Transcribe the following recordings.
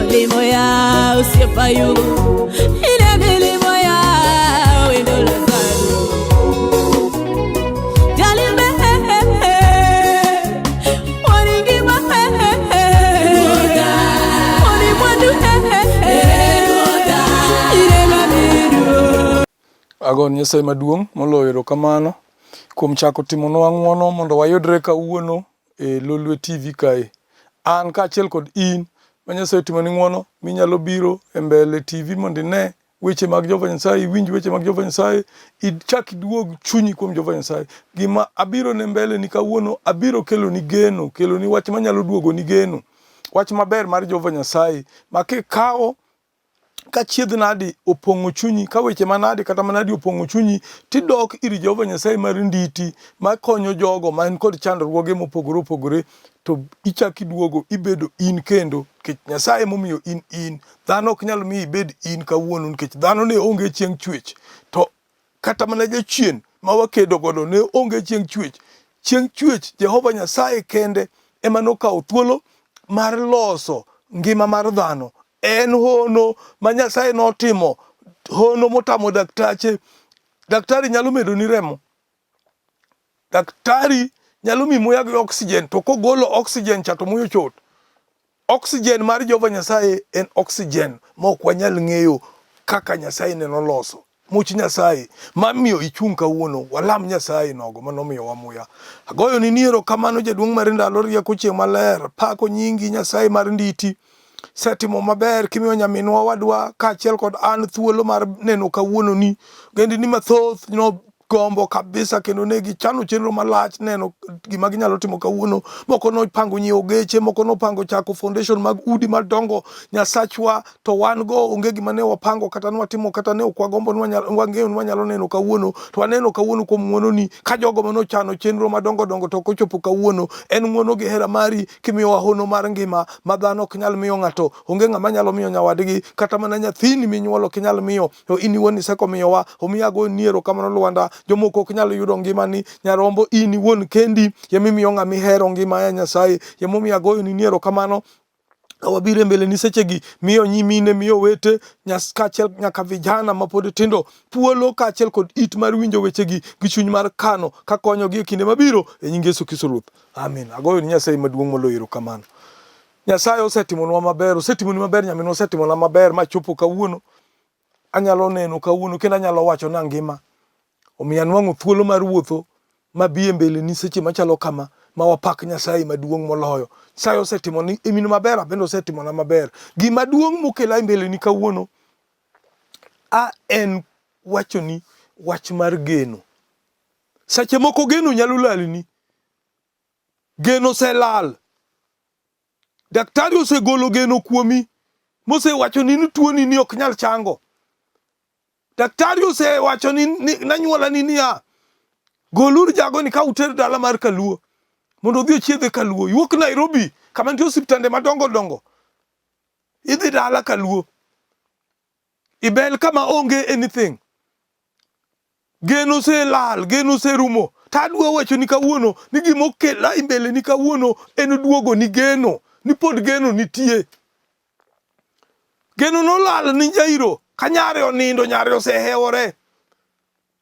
milimo ya usipayu ile milimo ya windola zanu jalime waringi ma wani mwandu ile mamiru agon Nyasaye maduong' moloyo erokamano kuom chako timonwa ng'wono mondo wayudre kawuono e Lolwe TV kae. An kaachiel kod in ma Nyasaye otimoni ng'wono minyalo biro e mbele TV mondo ine weche mag Jehova Nyasaye, iwinj weche mag Jehova Nyasaye, ichak iduog chunyi kuom Jehova Nyasaye. Gima abiro ne mbele ni kawuono, abiro kelo ni geno, kelo ni wach manyalo duogo ni geno, wach maber mar Jehova Nyasaye ma kikawo ka chiedh nadi opong'o chunyi, ka weche manadi kata manadi opong'o chunyi, tidok ir Jehova Nyasaye mar nditi makonyo jogo man kod chandruoge mopogore opogore, to ichak iduogo ibedo in kendo, nikech Nyasaye momiyo in. Dhano ok nyal miyo ibed in kawuono, nikech dhano ne onge chieng' chwech, to kata mana jachien ma wakedo godo ne onge chieng' chwech. Chieng' chwech Jehova Nyasaye kende ema nokawo thuolo mar loso ngima mar dhano. En hono ma Nyasaye notimo, hono motamo daktache. Daktari nyalo medo ni remo, daktari nyalo mi muya gi oxygen, to kogolo oxygen cha to muya chot. Oxygen mar Jehova Nyasaye en oxygen ma ok wanyal ng'eyo kaka Nyasaye ne noloso. Much Nyasaye mamiyo ichung' kawuono, walam Nyasaye nogo manomiyo wa muya. Agoyo ni erokamano jaduong' mar ndalo rieko chieng' maler, pako nyingi Nyasaye mar nditi. Setimo maber kimiyo nyaminwa wadwa kaachiel kod an thuolo mar neno kawuono ni gendi ni mathoth gombo kabisa, kendo ne gichano chenro malach neno gima ginyalo timo kawuono. Moko nopango nyiewo geche, moko nopango chako foundation mag udi madongo. Nyasachwa to wan go onge gima ne wapango kata nwatimo kata ne ok wagombo wang'eyo ni wanyalo neno kawuono, to waneno kawuono kuom ng'wono ni ka jogo manochano chenro madongo dongo to kochopo kawuono. En ng'wono gi hera mari kimiyo wahono mar ngima ma dhano ok nyal miyo ng'ato, onge ng'ama nyalo miyo nyawadgi, kata mana nyathini minyuolo ok nyal miyo, to in iwuon isekomiyowa. Omiyo ago ni erokamano Lwanda. Jomoko ok nyalo yudo ngimani, nyarombo in iwuon kendi yemimiyo ng'ama ihero ngima ya Nyasaye. Yemomiyo agoyo ni erokamano. Wabiro mbele ni sechegi, miyo nyimine, miyo wete, kaachiel nyaka vijana mapod tindo thuolo kaachiel kod it mar winjo wechegi gi chuny mar kano kakonyogi e kinde mabiro, e nying Yesu Kristo Ruoth. Amen. Agoyo ni Nyasaye maduong' moloyo erokamano. Nyasaye osetimonwa maber, osetimoni maber, nyaminwa osetimona maber machopo kawuono. Anyalo neno kawuono kendo anyalo wacho na ngima. Omiyo anwang'o thuolo mar wuotho mabi e mbele ni seche machalo kama, ma wapak Nyasaye maduong' moloyo. Nyasaye osetimoni emino maber, bende osetimona maber. Gima duong' mokela e mbele ni kawuono en wachoni wach mar geno. Seche moko geno nyalo lalni. Geno oselal. Daktari osegolo geno kuomi, mosewachoni ni tuoni ni ok nyal chango. Daktari osewacho ni nanyuola ni niya, goluru jago ni ka uter dala mar Kaluo mondo odhi ochiedhe Kaluo. Iwuok Nairobi kama nitie osiptande madongo dongo, idhi dala Kaluo, ibel kama onge anything. Geno oselal, geno oserumo. Ta adwa wacho ni kawuono ni gima okela e mbele ni kawuono en duogo ni geno, ni pod geno nitie. Geno nolal ni Jairo ka nyare onindo, nyare osehewore.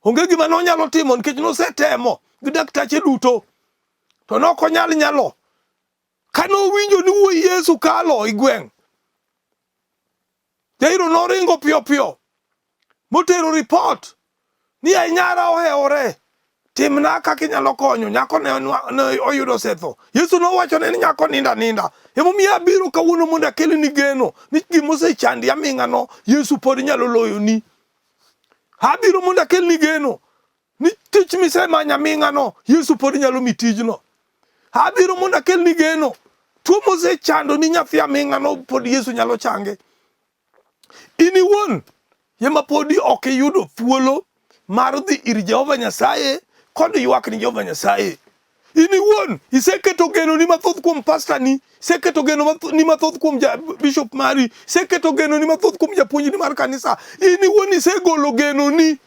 Onge gima nonyalo timo nikech nosetemo gi daktache duto, to nokonyal nyalo. Kano winjo ni wuoi Yesu kalo igweng', Jairo noringo piyo piyo motero report ni nyara ohewore, timna kaka inyalo konyo. Nyako ne oyudo setho. Yesu nowacho ni nyako ninda. Emomiyo abiro kawuono mondo akel ni geno ni gima osechandi aming'ano Yesu pod nyalo loyo ni. Abiro mondo akel ni geno ni tich misemanya aming'ano Yesu pod nyalo mi tijno. Abiro mondo akel ni geno, tuo mosechando ni nyathi aming'ano pod Yesu nyalo change. In iwuon yema podi ok iyudo thuolo mar dhi ir Jehova Nyasaye kod ywak ni Jehova Nyasaye. In iwuon iseketo geno ni mathoth kuom pastor ni, iseketo geno ni mathoth kuom bishop mari, iseketo geno ni mathoth kuom japuonj ni mar kanisa. In iwuon isegolo geno ni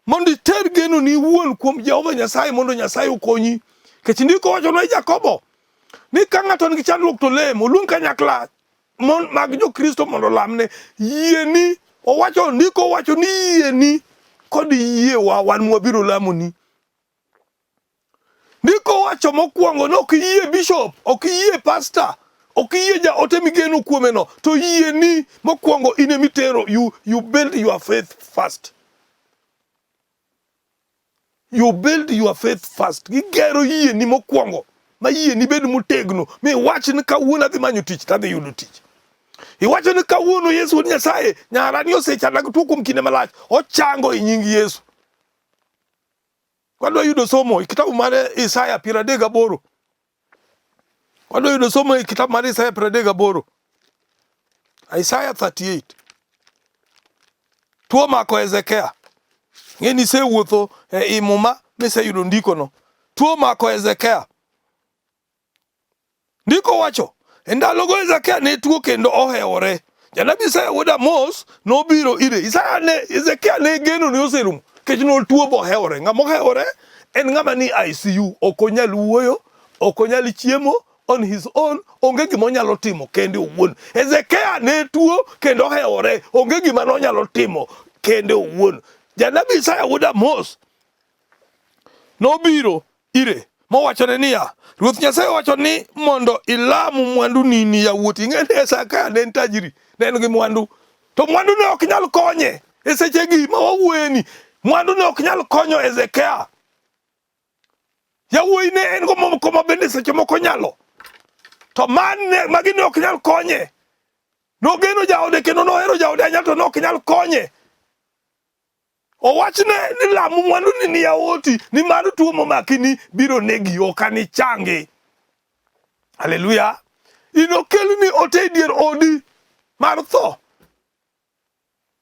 mondo iter geno ni iwuon kuom Jehova Nyasaye mondo Nyasaye okonyi. Kech ndiko wacho ne Jakobo ni ka ng'ato nigi chandruok to lem, oluong kanyakla mag jo Kristo mondo lamne yieni. Owacho ndiko wacho ni yieni kod yiewa wan mwabiro lamoni. Ndiko wacho mokwongo no ok yie bishop, ok yie pastor, ok yie ja ote migeno kuome no, to yieni mokwongo ine mitero. You build your faith first. You build your faith first. Gigero yieni mokwongo. Ma yieni bed motegno. Mi wach ni kawuono adhi manyo tich tadhi yudo tich. Iwacho ni kawuono Yesu wuod Nyasaye nyarani osechanda gi tuo kuom kinde malach. Ochango e nying Yesu. Kwadwa yudo somo kitabu mar Isaya 38. Kwadwa yudo somo kitabu mar Isaya 38. Isaiah 38. Tuo mako Ezekia. Ngeni se wuotho e muma mise yudo ndiko no. Tuo mako Ezekia. Ndiko wacho endalogo Ezekia ne tuo kendo ohewore. Janabi Isaya wuod Amos nobiro ire. Ezekia ne geno ni oserumo. Kech no tuo bo hewore. Ngamo hewore en ngama ni ICU. Okonyal wuoyo, okonyal chiemo on his own, onge gima onyalo timo kende owuon. Ezekia ne tuo kendo hewore, onge gima onyalo timo kende owuon. Janabi Isaya wuod Amos nobiro ire mowachone niya, Ruoth Nyasaye wacho ni mondo ilamu mwandu nini yawuoti. Ing'eni Ezekia ne en tajiri, ne en gi mwandu. To mwandu ne ok nyal konye e sechegi ma wawuoyeni. Mwandu ne ok nyal konyo Ezekia. Yawuoyi ne en go moko bende seche moko nyalo. To magi ne ok nyal konye. Nogeno jaode kendo nohero jaode ahinya to ne ok nyal konye. Owachne ni lamu mwandu ni yawuoti ni mar tuo momaki ni biro negi okani change. Haleluya. Inokelni ote dier odi mar tho.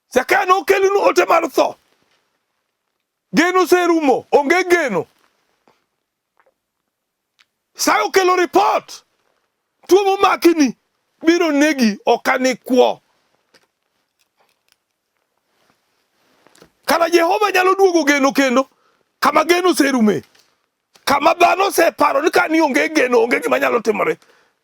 Ezekia no kelni ote mar tho. Geno serumo, onge geno. Sa okelo report. Tuo momaki ni biro negi okani kwo. Kana Jehova nyalo duogo geno kendo kama geno serume. Kama dhano separo ni kani onge geno, onge gima nyalo timore.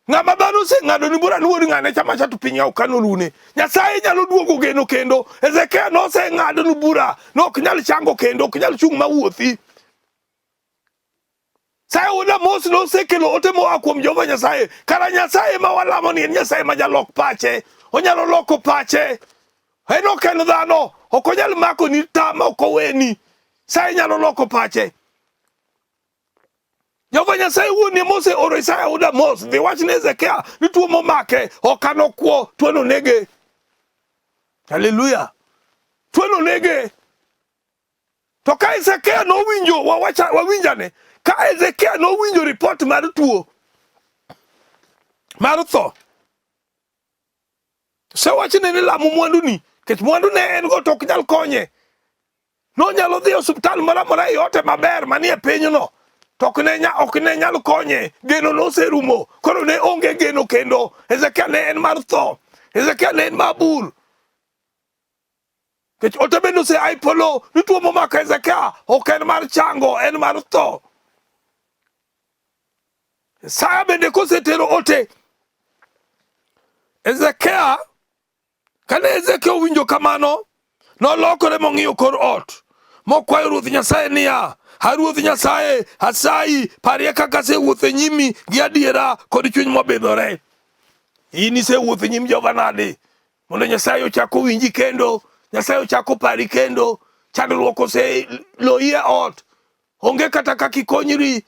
Ng'ama dhano seng'ado ni bura nuori ng'ane chama chatu pinya okano lune. Nyasaye nyalo duogo geno kendo. Ezekia no seng'ado ni bura no ok nyal chango kendo, ok nyal chung mawuothi. Saya wuod Amos no sekelo ote moa kuom Jehova Nyasaye. Kara Nyasaye ma walamo ni en Nyasaye ma jalok pache. Onyalo loko pache. En ok en dhano. Ok onyal mako ni tama ok oweni. Saya nyalo loko pache. Jehova Nyasaye wuon ni Mose oro Isaya wuod Amos dhi wach ne Ezekia ni tuo momake okano kwo, tuo no nege. Haleluya. Tuo no nege. To ka Ezekia no winjo wawinjane. Ka Ezekia no winjo report mar tuo mar tho. Se wachne ni lamu mwandu ni. Kech mwandu ne en go tok nyal konye. No nyalo dhi osiptal mara yote maber manie pinyno. Tok ne nyalo konye. Geno no serumo. Koro ne onge geno kendo. Ezekia ne en mar tho. Ezekia ne en mabul. Kech otabendo se ai polo. Ni tuo momako Ezekia ok en mar chango, en mar tho. Saya bende kosetero ote. Ezekia kane Ezekia winjo kamano, nolokore mong'iyo kor ot. Mokwayo Ruoth Nyasaye niya, Ruoth Nyasaye, asayi parie kaka sewuotho e nyimi gi adiera kod chuny mobidhore. In isewuotho e nyim Jehova nade mondo Nyasaye ochako winji kendo, Nyasaye ochako pari kendo. Chandruok oseloyi e ot, onge kata kaka ikonyri.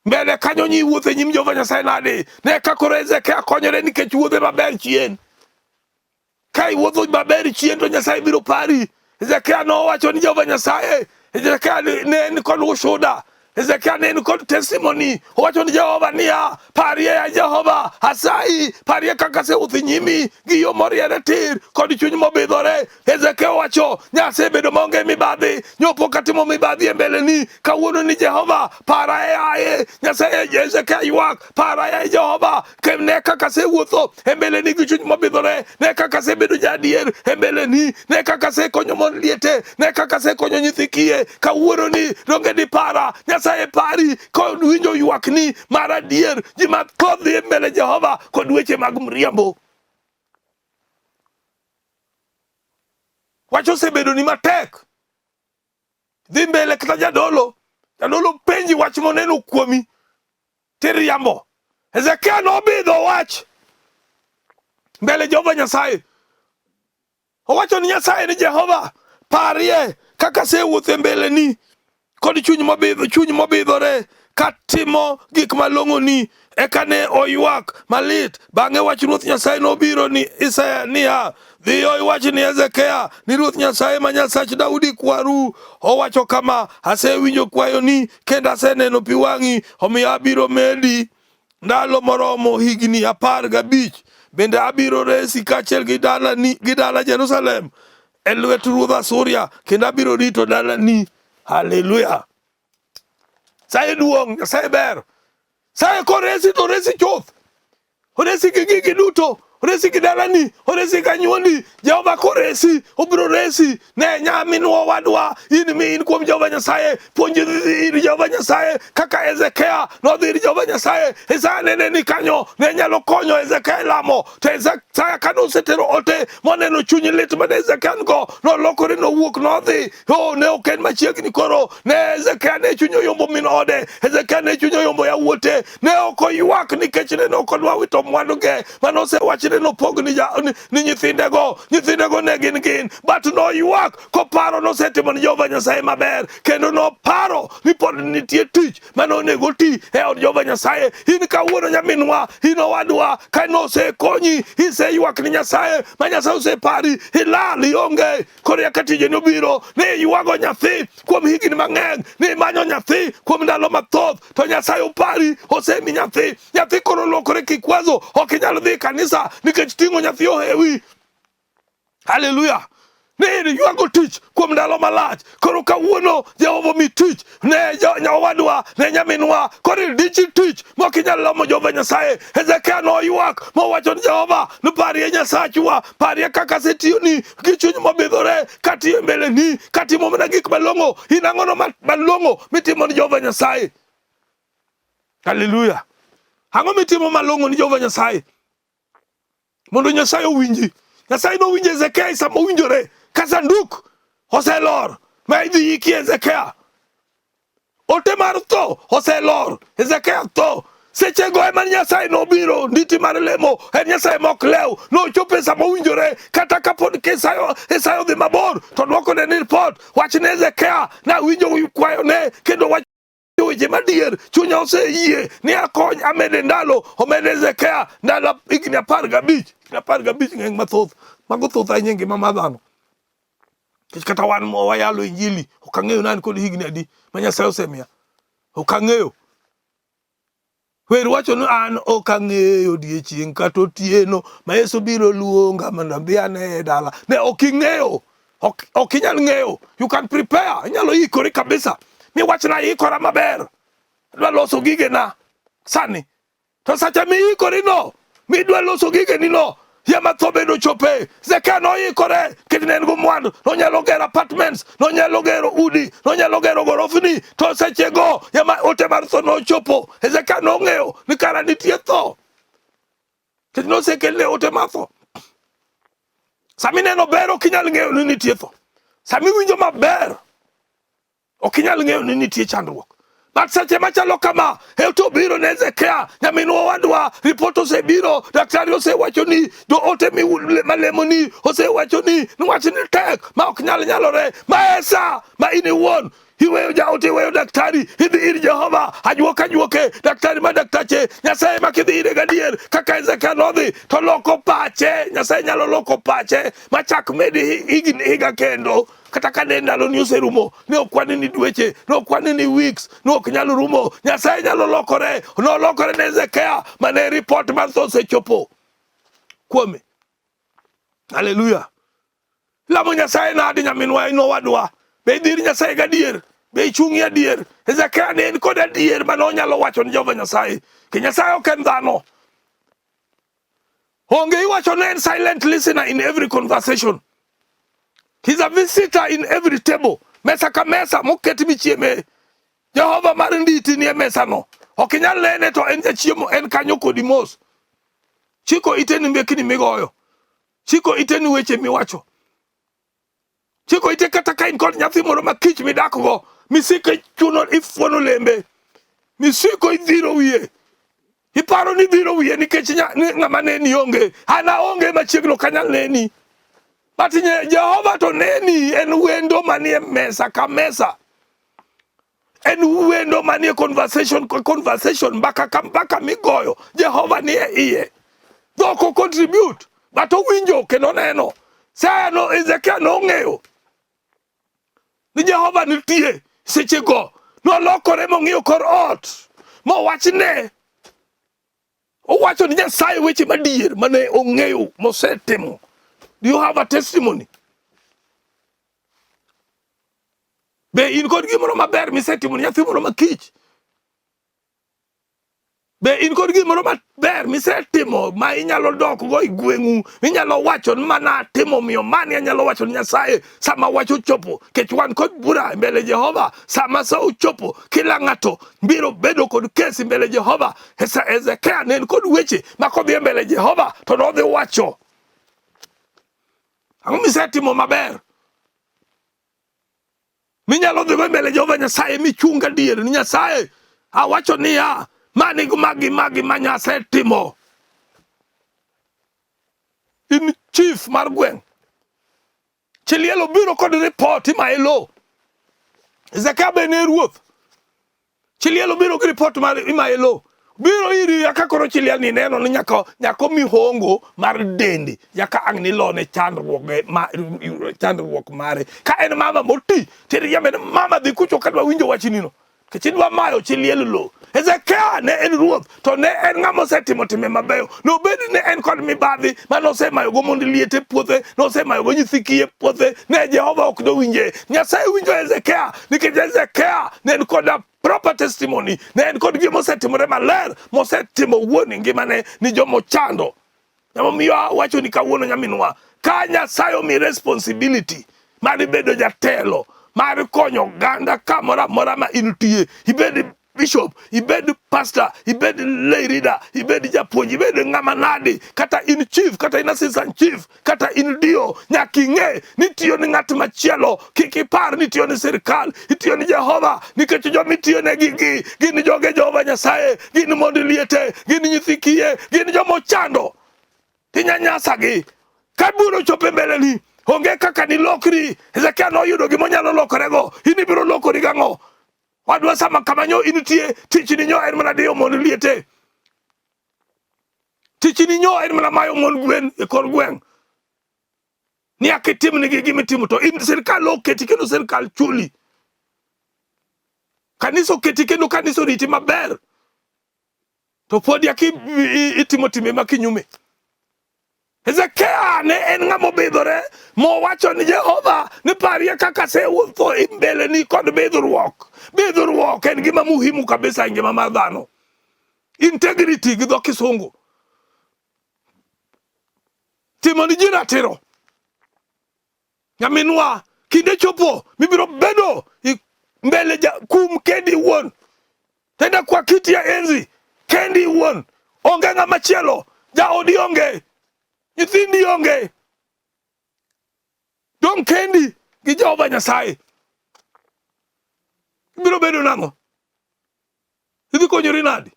Mbele kanyo nyi wuotho e nyim Jehova Nyasaye nade. Ne kakoro Ezekia konyore nikech wuothe maber chien. Ka iwuotho maber chien to Nyasaye biro pari. Ezekia no wacho ni Jehova Nyasaye. Ezekia ne en kod ushuda. Ezekia ne en kod testimony. Wacho ni Jehova niya, parie ya Jehova, asayi parie kaka sewuotho e nyimi gi yo moriere tir kod chuny mobidhore. Ezekia wacho nyasebedo maonge mibadhi, nyopo katimo mibadhi e mbeleni. Kawuono ni Jehova para yaye. Nyasaye Ezekia ywak, para yaye Jehova. Ne kaka sewuotho e mbeleni gi chuny mobidhore. Ne kaka sebedo jadier e mbeleni. Ne kaka sekonyo mon liete. Ne kaka sekonyo nyithi kiye. Kawuono ni donge di para. Nyasaye pari kod winjo ywak ni mar adier. Ji mathoth dhi e mbele Jehova Jehova kod weche mag mriambo. Wach osebedo ni matek. Dhi mbele kata jadolo penji wach moneno kuomi tiriambo. Hezekia nobidho wach mbele Jehova Nyasaye. Owacho ni Nyasaye ni Jehova, parie kaka sewuothe mbele ni kod chuny mobidhore katimo gik malong'o ni. Eka ne oywak malit. Bang'e wach Ruoth Nyasaye nobiro ni Isaya niya, dhiyo iwach ni Hezekia ni Ruoth Nyasaye ma Nyasach Daudi kwaru owacho kama, asewinjo kwayoni kendo aseneno pi wang'i, omiyo abiro medi ndalo moromo higni 15. Bende abiro resi kaachiel gi dala Jerusalem e lwet ruodh Asuria, kendo abiro rito dalani. Haleluya. Nyasaye duong', Nyasaye ber. Nyasaye koresi to resi chuth. Oresi gi gigi duto. Oresi gi dalani, oresi gi anyuondi. Jehova koresi, obiro resi. Ne nyaminwa wadwa, in kuom Jehova Nyasaye. Puonj ir Jehova Nyasaye kaka Hezekia nodhi ir Jehova Nyasaye. Isaya nene ni kanyo, ne nyalo konyo Hezekia lamo. To Hezekia kano osetero ote moneno chuny lit mane Hezekia go, nolokore nowuok nodhi. Ne oken machiegni koro. Ne Hezekia ne chuny oyombo min ode. Hezekia ne chuny oyombo yawuote. Ne ok oywak nikech ne ok odwa wito mwandu ge manosewachne nopog ni nyithindego ne gin but noywak koparo nosetimo ni Jehova Nyasaye maber, kendo noparo ni pod nitie tich manonego ti e od Jehova Nyasaye. In kawuono nyaminwa, in owadwa, ka nosekonyi, iseywak ni Nyasaye ma Nyasaye osepari, ilal ionge. Koro eka tijeni obiro, ne ywago nyathi kuom higni mang'eny, ne manyo nyathi kuom ndalo mathoth, to Nyasaye opari, osemi nyathi koro lokore kikwazo, ok inyalo dhi kanisa nikech ting'o nyathi ohewi. Haleluya. Ne ywago tich kuom ndalo malach, koro kawuono Jehova mi tich. Ne nyawadwa, ne nyaminwa, koro dichi tich mok inyalo lamo Jehova Nyasaye. Hezekia noywak mowacho ni Jehova, parie Nyasachwa, parie kaka setiyoni gi chuny mobidhore, katiyo mbele ni, katimo mana gik malong'o. In ang'ono malong'o mitimo ni Jehova Nyasaye? Haleluya. Ang'o mitimo malong'o ni Jehova Nyasaye? Mondo Nyasaye owinji. Nyasaye nowinjo Hezekia sama owinjore. Ka sanduk oselor ma idhi yiki Hezekia. Ote mar tho oselor. Hezekia tho. Sechego ema Nyasaye nobiro nditi mar lemo. En Nyasaye mok lew. Nochopo sama owinjore. Kata kapod Isaya odhi mabor, to dwokone ni ripot. Wachne Hezekia, na winjo kwayone kendo wach weche madier. Chunya oseyie ni akony amede ndalo. Omede Hezekia ndalo higni 15. 15 ng'eny mathoth. Mago thoth ahinya e ngima mar dhano. Kata wan wayalo injili, ok ang'eyo nan kod higni adi ma Nyasaye osemiya. Ok ang'eyo. Wer wacho ni an ok ang'eyo odiechieng' kata otieno ma Yesu biro luonga mondo adhi ane e dala. Ne ok ing'eyo. Ok inyal ng'eyo. You can prepare. Inyalo ikori kabisa. Mi wachna ikora maber. Dwa loso gigena sani. To sacha mi ikori no, mi dwa loso gigeni no, yama tho bedo chope. Hezekia noikore kendo ne en go mwandu. Nonyalo gero apartments, nonyalo gero udi, nonyalo gero gorofni. To sechego yama ote mar tho nochopo. Hezekia nong'eyo ni kara nitie tho. Kendo nosekelne ote mar tho. Sami neno ber ok inyal ng'eyo ni nitie tho. Sami winjo maber ok inyal ng'eyo ni nitie chandruok. But seche machalo kama, to biro ne Hezekia, nyaminwa wadwa, ripot osebiro, daktari osewacho ni, do ote malemo ni, osewacho ni wach ni tek, ma ok nyalore, ma esa, ma ini won, iweyo jaote, iweyo daktari, idhi ir Jehova, ajuoke, daktari ma daktache, Nyasaye ma kidhi ire gadier, kaka Hezekia nodhi, to loko pache, Nyasaye nyalo loko pache, ma chak medi higa kendo. Kata ka ne ndalo ni oserumo, ne okwani ni dweche, ne okwani ni weeks, ne ok nyalo rumo. Nyasaye nyalo lokore. Nolokore ne Hezekia, mane report mar tho osechopo kuome. Haleluya. Lamo Nyasaye nadi nyaminwa ino wadwa. Be idhi ir Nyasaye gadier, be ichung'i adier. Hezekia ne en kod adier ma nonyalo wacho ni Jehova Nyasaye. Ke Nyasaye ok en dhano. Onge iwacho ne en silent listener in every conversation. He's a visitor in every table. Mesa ka mesa moketi michieme. Jehova mar nditi ni mesa no. Ok inyal nene to en jachiemo, en kanyo kodi mos. chiko ite ni mbekini migoyo, chiko ite ni weche miwacho, chiko ite kata ka in kod nyathi moro makich midakgo, misiko chuno ifuono lembe, misiko idhiro wiye, iparo ni dhiro wiye nikech ng'ama neni onge, ana onge machiegno kanyal neni, but Jehova to neni, en wendo manie mesa ka mesa, en wendo manie conversation mbaka ka mbaka migoyo, Jehova ni e iye, dhoko contribute, but owinjo kendo neno. Saya no Ezekiel no ng'eyo ni Jehova nitie sechego, nolokore mong'iyo kor ot mowachne, owacho ni Nyasaye weche madier mane ong'eyo mosetimo. Do you have a testimony? Be in kod gimoro maber misetimo nyathi moro makich? Be in kod gimoro maber misetimo ma inyalo dok go igweng'u, inyalo wacho ni mana timo miyo mani, inyalo wacho ni Nyasaye sama wacho chopo, kech wan kod bura mbele Jehova, sama sa uchopo kila ng'ato biro bedo kod kesi mbele Jehova. Ezekiel ne kod weche makodhi mbele Jehova to nodhi wacho ang'o misetimo maber minyalo dhi mbele Jehova Nyasaye michunga dier ni Nyasaye awacho niya mani magi ma Nyasaye timo. In chief mar gweng' Chilielo biro kod report ma elo, Ezekiel be ne ruoth, Chilielo biro gi report mar ima elo, biro iri yaka koro Chiliel ni neno ni nyako mihongo mar dendi yaka ang' ni lone chandruok mare, ka en mama moti tiri yamene mama dhi kucho kadwa winjo wachinino kechidwa mayo Chiliel lo. Ezekiel ne en ruoth to ne en ng'ama osetimo time mabeyo, nobedi ne en kod mibadhi manosemayo go mondo liete puothe, nosemayo go nyithi kiye puothe, ne Jehova ok do winje. Nyasaye winjo Ezekiel nikech Ezekiel ne en kod proper testimony, ne en kod gima osetimore maler mosetimo wuon ngimane ni jomo chando. Emomiyo wacho ni kawuono nyaminwa, ka Nyasaye omi responsibility mar bedo jatelo, mar konyo ganda kamoro amora ma intie, ibed bishop, ibed pastor, ibed lay reader, ibed japuonj, ibed ng'ama nadi, kata in chief, kata in assistant chief, kata in dio, nyaka ing'e ni tiyo ni ng'at machielo, kik ipar ni tiyo ni sirkal, itiyo ni Jehova, nikech jomi tiyo ne gin joge Jehova Nyasaye, gin mondo liete, gin nyithi kiye, gin jomo chando, tinyanyasa gi, kaburo chope mbele ni, onge kaka ni lokri. Ezekiel noyudo gimonyalo lokorego, inibiro lokori gang'o? Wadwa sama kamanyo initie, tichini nyo en mana diyo mondo liete, tichini nyo en mana mayo mon gwen e kor gweng', ni akitim nigi gimitimo to in sirkal oketi kendo sirkal chuli, kanisa oketi kendo kanisa oriti maber, to podi itimo time makinyume. Ezekiel ne en ng'ama obidhore mowacho ni Jehova ni parie kaka sewuotho mbele ni kod bidhruok. Bidhruok en gima muhimu kabisa e ngima mar dhano. Integrity gi dho kisungu, timo ni ji ratiro. Nyaminwa kinde chopo mibiro bedo mbele kum kendi wuon, tenda kwa kiti ya enzi kendi wuon, onge ng'ama chielo, jaodi onge, nyithindi onge, dong kendi gi Jehova Nyasaye. Biro bedo nang'o? Idhi konyori nadi?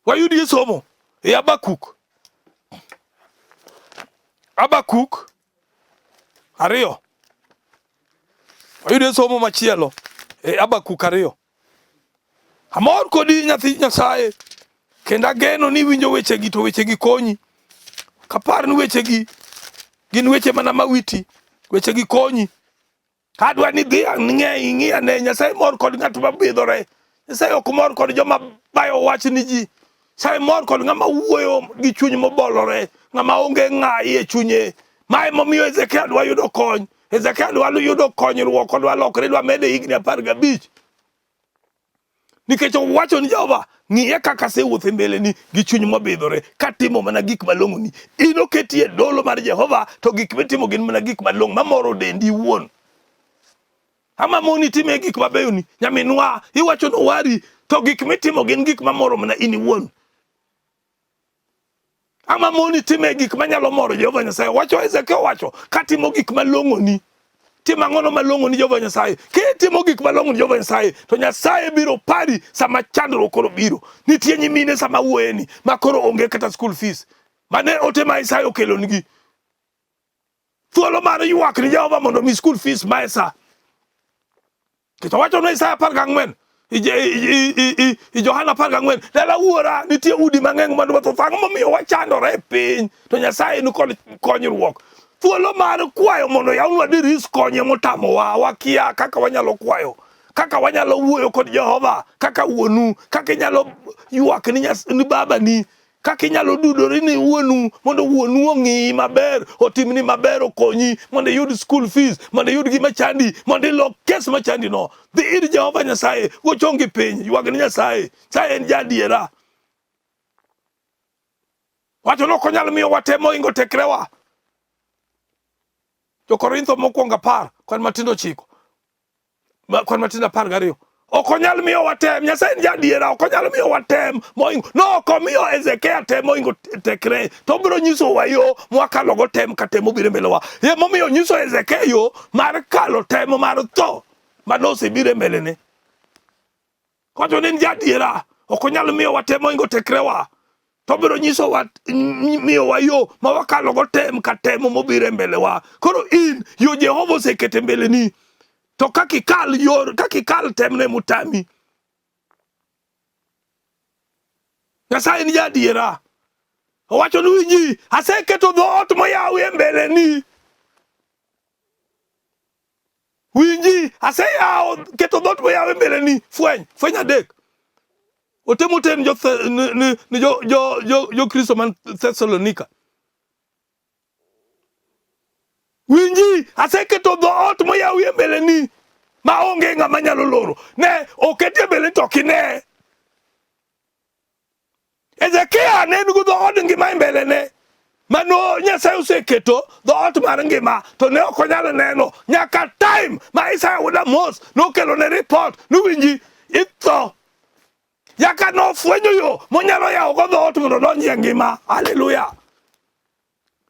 Wayudi somo e Habakuk 2. Wayudi somo machielo e Habakuk 2. Amor kodi nyathi Nyasaye, kendo ageno ni winjo wechegi to wechegi konyi. Kapar ni wechegi gin weche mana mawiti, wechegi konyi. Kadwa ni dhi ing'i ane Nyasaye mor kod ng'at mabidhore. Nyasaye ok mor kod joma bayo wach ni ji. Nyasaye mor kod ng'ama wuoyo gi chuny mobolore, ng'ama onge ng'ai e chunye. Mae momiyo Ezekiel dwa yudo kony. Ezekiel dwa yudo konyruok, dwa lokore, dwa mede higni 15. Nikech owacho ni Jehova, ng'iye kaka sewuotho mbele ni gi chuny mobidhore, katimo mana gik malong'o ni. In oketi e dolo mar Jehova, to gik mitimo gin mana gik malong'o mamoro dendi wuon. Ama moni time gik mabeyo ni, nyaminwa iwacho no wari, to gik mitimo gin gik mamoro mana in wuon. Ama moni time gik manyalo moro Jehova Nyasaye. Wacho Ezekiel wacho katimo gik malongo ni. Tima ngono malongo ni Jehova Nyasaye. Kitimo gik malongo ni Jehova Nyasaye to Nyasaye biro pari sama chandro koro biro. Nitie nyimine sama wueni makoro onge kata school fees. Mane otema Isaia okelo nigi. Thuolo mar ywak ni Jehova mondo mi school fees maesa. Kito wacho no Isaia 14 i Johana 14 dala wuora nitie udi mang'eny mandu to fango momiyo wachandore piny to Nyasaye ni konyruok. Thuolo mar kwayo mondo yawnwa diris konye motamo wakia kaka wanyalo kwayo, kaka wanyalo wuoyo kod Jehova, kaka wuonu, kaka inyalo ywak ni baba ni, kaka inyalo dudori ni wuonu mondo wuonu ong'i maber, otimni maber, okonyi mondo yud school fees, mondo yud gima chandi, mondo ilo kes machandi no. Dhi ir Jehova Nyasaye, gochongi piny, ywag ni Nyasaye. Nyasaye en jadiera. Wacho no konyal miyo watemo ingo tekrewa. Jo Korintho mokwongo 10 kwan matindo 9 kwan matindo 12 okonyal miyo watem. Nyasaye en jadiera, okonyal miyo watem moingo. No okomiyo Ezekiel tem moingo tekre to biro nyiso wa yo mwakalo go tem ka temo biro mbelewa. Ye momiyo nyiso Ezekiel yo mar kalo temo mar tho manose biro mbelene. Kwacho ni jadiera, okonyal miyo watem moingo tekrewa to biro nyiso wa miyo wa yo mawakalo go tem ka temo mobiro mbelewa. Koro in yo Jehova osekete mbeleni. To kakikal temne mutami. Nyasaye ni jadiera. Owacho ni winji, aseketo dhoot moyawi e mbeleni. Winji, keto dhoot moyawi e mbeleni. Fweny adek. Otemo ten jo Kristo man Thessalonika. Winji, aseketo dhoot moyawi e mbeleni ma onge ng'ama nyalo loro. Ne okete mbele to kine. Ezekiel ne nugo dhoot ngima e mbelene. Mano Nyasaye oseketo dhoot mar ngima to ne ok onyalo neno nyaka time ma Isaia wuod Amos nokelo ne report ni winji itho. Yaka no fwenyo yo monyalo yawo go dhoot mondo donjie ngima. Hallelujah.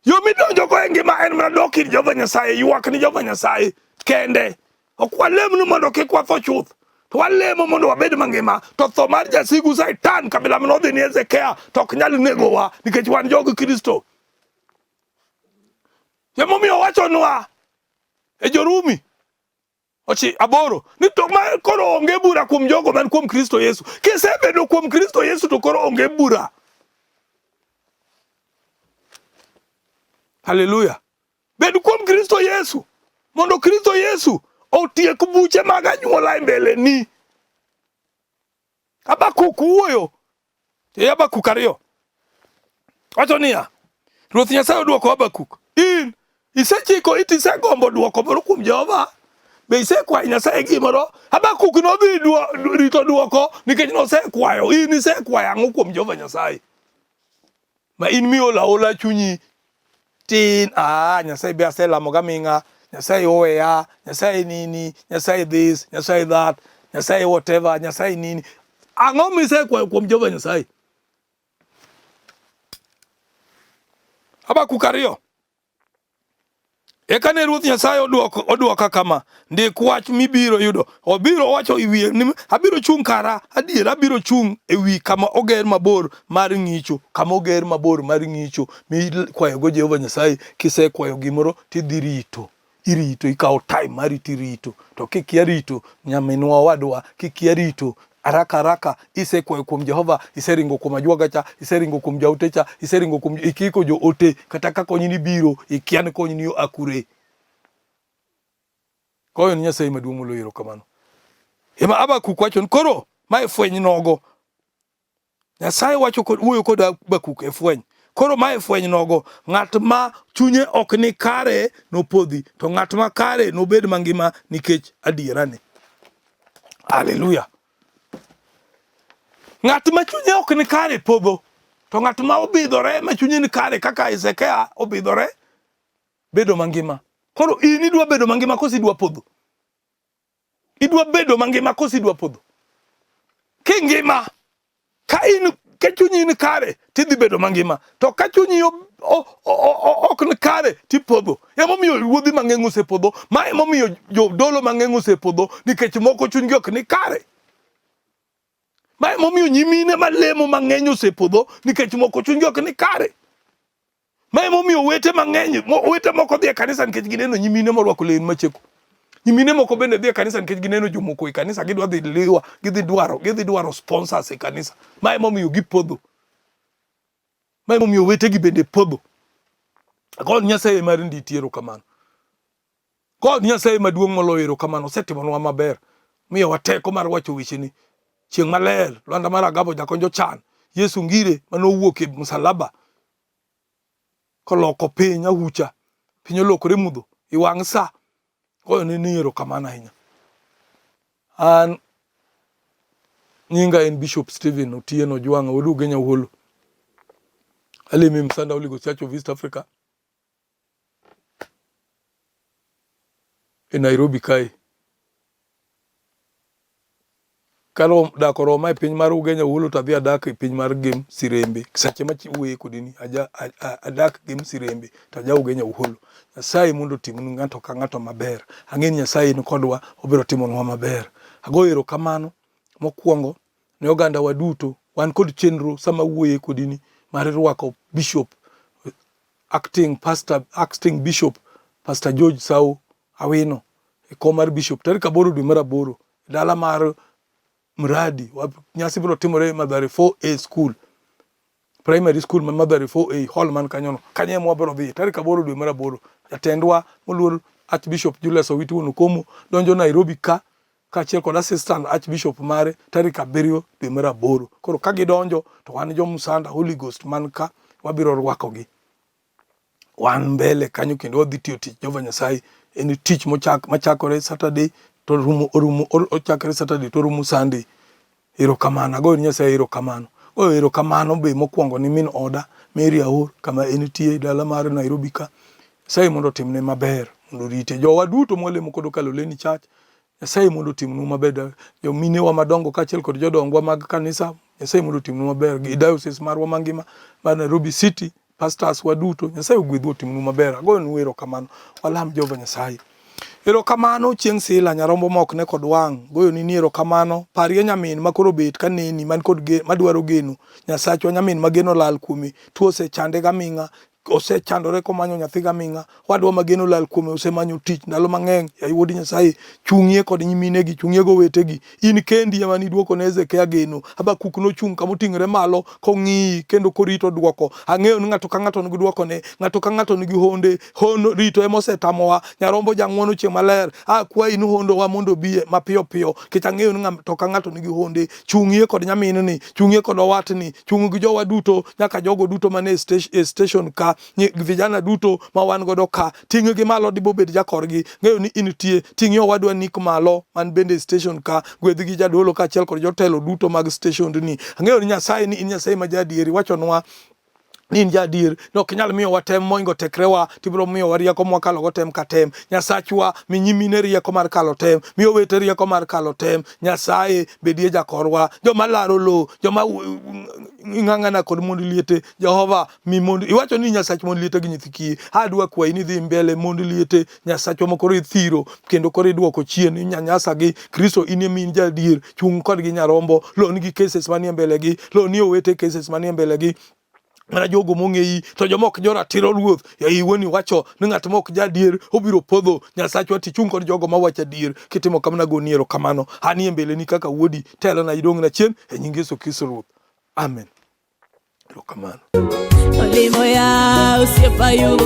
Yo midonjo go e ngima en mana dok ir Jehova Nyasaye, ywak ni Jehova Nyasaye kende. Ok walem mondo kik watho chuth. To walemo mondo wabed mangima. To tho mar jasigu Satan kabila manodhi ni Ezekiel to ok nyal negowa nikech wan jog Kristo. Momiyo wachonwa e Jorumi 8 ni to ma koro onge bura kuom jogo man kuom Kristo Yesu. Kisebedo kuom Kristo Yesu to koro onge bura. Hallelujah. Bed kuom Kristo Yesu mondo Kristo Yesu otiek buche mag anyuola e mbeleni. Habakuk wuoyo e Habakuk 2 wacho niya, Ruoth Nyasaye odwoko Habakuk, in isechiko iti isegombo dwoko moro kuom Jehova, be isekwayo Nyasaye gimoro? Habakuk nodhi rito dwoko nikech nosekwayo. In isekwayo ang'o kuom Jehova Nyasaye ma in miola ola chunyi tin? Nyasaye be aselamo gaming'a, Nyasaye oweya, Nyasaye nini, Nyasaye this, Nyasaye that, Nyasaye whatever, Nyasaye nini. Ang'o misekwayo kuom Jehova Nyasaye? Habakuk 2 eka ne Ruoth Nyasaye odwoka kama, ndik wach mibiro yudo. Obiro wacho iwie ni abiro chung' kara adier, abiro chung' ewi kama oger mabor mar ng'icho, kama oger mabor mar ng'icho mikwayo go Jehova Nyasaye. Kisekwayo gimoro tidhi rito, irito, ikawo time mari tirito. To kikia rito, nyaminwa wadwa, kikia rito araka isekwayo kuom Jehova, iseringo kuom ajwaga cha, iseringo kuom jaote cha, iseringo kuom ikiko jo ote kata ka konyni biro, ikia ni konyni yo akure. Koyo ni Nyasaye maduong' moloyo kamano. Ema Habakuk wacho koro mae fweny nogo. Nyasaye wacho wuoyo kod Habakuk e fweny. Koro mae fweny nogo, ng'at ma chunye ok ni kare nopodhi, to ng'at ma kare nobed mangima nikech adierane. Hallelujah. Ng'at ma chunye ok ni kare podho, to ng'at ma obidhore ma chunye ni kare kaka Ezekiel obidhore bedo mangima. Koro in idwa bedo mangima kosi idwa podho. Idwa bedo mangima kosi idwa podho. Kingima ka in ke chunyi ni kare tidhi bedo mangima, to ka chunyi ok ni kare tipodho. Emomiyo ruodhi mang'eny osepodho, ma emomiyo jodolo mang'eny osepodho, nikech moko chunygi ok ni kare. Ma emomiyo nyimine malemo mang'eny osepodho, nikech moko chunygi ok ni kare. Ma emomiyo wete mang'eny, wete moko dhi e kanisa nikech gineno nyimine morwako lewni macheko. Nyimine moko bende dhi e kanisa nikech gineno jomoko e kanisa, gidwa dhi liwa, gidhi dwaro sponsors e kanisa. Ma emomiyo gipodho. Ma emomiyo wetegi bende podho. God Nyasaye mar nditi erokamano. God Nyasaye maduong' moloyo erokamano, osetimonwa maber. Miyo wateko mar wacho wecheni. Chieng' maler, Lwanda mar Agabo Jakonjo Chan, Yesu Ngire manowuok e msalaba koloko piny ahucha, piny olokore mudho i wang' sa. Goyo ni erokamano ahinya. An nyinga en Bishop Stephen Otieno Ojwanga Oduge Nyawuolo. Alimi Msanda Holy Ghost Church of East Africa e Nairobi kae. Kalo dako Roma e piny mar Ugenya Nyawuolo to adhi adak e piny mar Gem Sirembe. Sache ma chiwuoye kodini adak Gem Sirembe to aja Ugenya Nyawuolo. Nyasaye mondo timnu ng'ato ka ng'ato maber. Ang'e ni Nyasaye ni kodwa, obiro timonwa maber. Agoyo erokamano mokwongo ne oganda wa duto. Wan kod chenro sama wuoye kodini mar rwako Bishop acting Bishop Pastor George Sau Awino e kom mar Bishop tarik 8 dwe mar 8 dala mar Mradi. Nyasi biro timore Mathare 4A School, Primary School ma Mathare 4A hall man kanyono. Kanye mwa biro dhi tarik 8 dwe mar 8. Jatendwa moluor Archbishop Julius Owiti Wonokomo donjo Nairobi kaachiel kod assistant Archbishop mare tarik 7 dwe mar 8. Koro ka gidonjo to wan jo Msanda Holy Ghost man ka wabiro rwakogi. Wan mbele kanyo kendo wadhi tiyo tich Jehova Nyasaye. En tich machakore Saturday to ochakore Saturday to rumo Sunday. Erokamano. Agoyo Nyasaye erokamano. Goyo erokamano be mokwongo ni min oda Mary Aor kama enitie dala mar Nairobi ka. Nyasaye mondo timne maber, mondo rite. Jowa duto molemo kod Kaloleni Church, Nyasaye mondo timnu maber. Jo minewa madongo kaachiel kod jodongwa mag kanisa, Nyasaye mondo timnu maber. Gi diocese marwa mangima mar Nairobi City, pastors wa duto, Nyasaye ogwedhu timnu maber. Agoyo nu erokamano. Walam Jehova Nyasaye. Erokamano chieng' sila nyarombo mok ne kod wang'. Goyo ni erokamano. Parie nyamin makoro bet kaneni man kod madwaro geno. Nyasachwa nyamin mageno lal kuome. Tuo osechande gaming'a. Osechandore komanyo nyathi gaming'a. Wadwa mageno lal kuome osemanyo tich ndalo mang'eny. Wuod Nyasaye chung'ie kod nyiminegi, chung'ie go wetegi. In kendi ema niduoko ne Hezekia geno. Habakuk nochung' kama oting'ore malo kong'i kendo korito duoko. Ang'eyo ni ng'ato ka ng'ato nigi duoko ne, ng'ato ka ng'ato nigi honde. Hono rito ema osetamowa. Nyarombo jang'wono chieng' maler. Kwayi ni hondowa mondo biye mapiyo piyo. Kech ang'eyo ni ng'ato ka ng'ato nigi honde. Chung'ie kod nyamin-ni, chung'ie kod owatni, chung' gi jowa duto, nyaka jogo duto mane station ka. Vijana duto ma wan godo ka, ting' gi malo dibo bed jakorgi. Ng'eyo ni initie, ting' yo wadwa Nick Malo man bende station ka, gwedh gi jadolo kaachiel kod jotelo duto mag station ni. Ang'eyo ni Nyasaye ni in Nyasaye ma jadieri. Wachonwa ni in jadier, nok nyal miyo watem moingo tekrewa, tibiro miyo warieko mwakalo go tem ka tem. Nyasachwa mi nyimine rieko mar kalo tem, miyo wete rieko mar kalo tem. Nyasaye bedie jakorwa, joma laro lo, joma ng'ang'ana kod mond liete. Jehova mi mond, iwacho ni Nyasach mond liete gi nyithiki. Adwa kwayi ni dhi mbele mond liete. Nyasachwa mokoro ithiro kendo koro idwoko chien. Nyanyasa gi Kristo in min jadier, chung' kod gi Nyarombo, lo nigi cases manie mbele gi, lo ni owete cases manie mbele gi. Mana jogo mong'eyi to jomok joratiro ruoth ya iwoni wacho ni ng'at mok jadier obiro podho. Nyasachwa tichung' kod jogo mawacho adier. Kitimo kamano go ni erokamano. Anie mbele ni kaka wuodi, telo na idong' na chien e nying Yesu Kristo Ruoth. Amen. Erokamano. Olimo ya usiepayo.